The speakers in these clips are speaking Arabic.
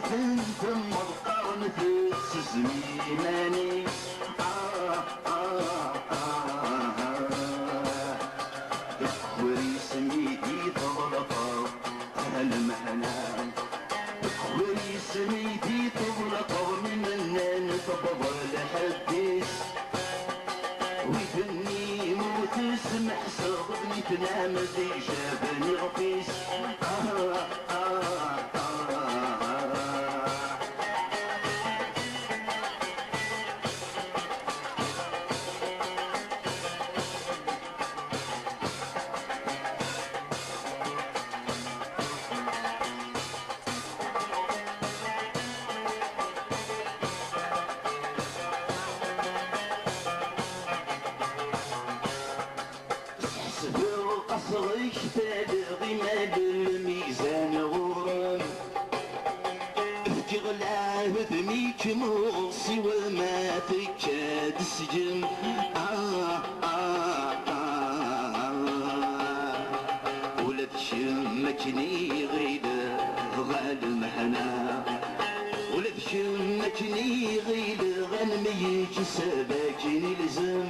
تندم القرن في زميماني تكوري سميتي تغلطة المهنة تكوري سميتي تغلطة من النان تبضل لحديث ويفني موت سمح صغبني تنام زي جابني غطيس قصرك تبغي ما بالميزان غرام تغلى بذنيك موصي وما تكاد سجن ولا تشمكني غير غال المحنة ولا تشمكني غير غنميك سباكني لزم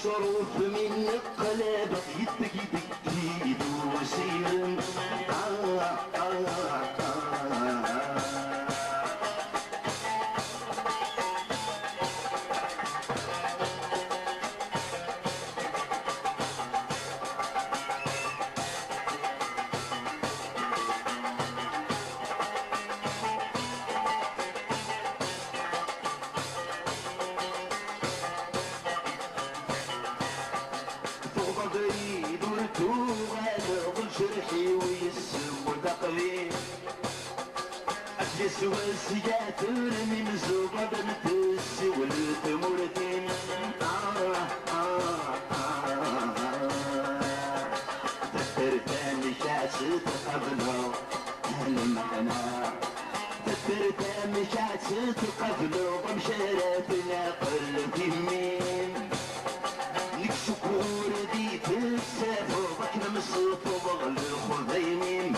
شروف من القلب يدك يدك وسيلم بعيد والتوغل جرحي ويسم وتقليم أجلس والسياتر من زبد نتسي والتمردين تترتاني شاسة قبله المحنة تترتاني شاسة قبله بمشارتنا قلب يمين شكور دي تسافر بك نمسط وبغل خذيمين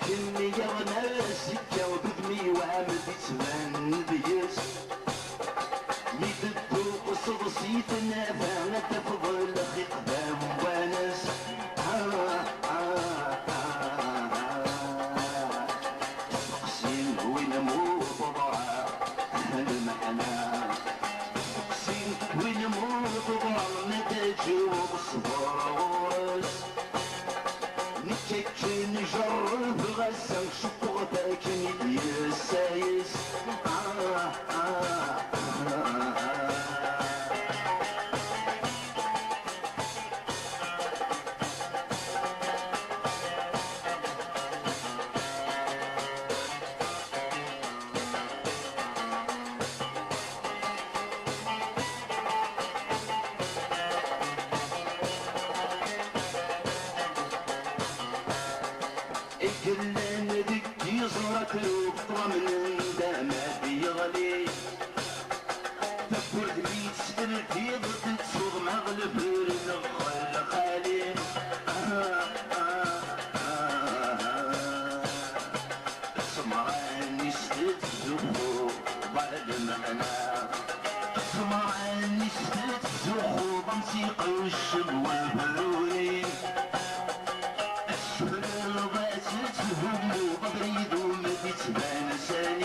كني يا ناسك وبدمي وعامل يتبان بيس يددو قصد صيتنا فانا تفضل اخي قدام وناس تقسيم وين موت ضاع المحنة تقسيم وين موت ضاع نتاجه بالصبر ورس نكاكي نجرب غسان شطوطك ندير السايس كلن دك يزرك الوقت من دامات يغلي تفرد لي تسأل في ضد تصوغ مغلب الخل خالي سمعاني ستزخو بعد معنا سمعاني ستزخو بمسيق الشم والبلولين هم وبريد وما تتبان ساني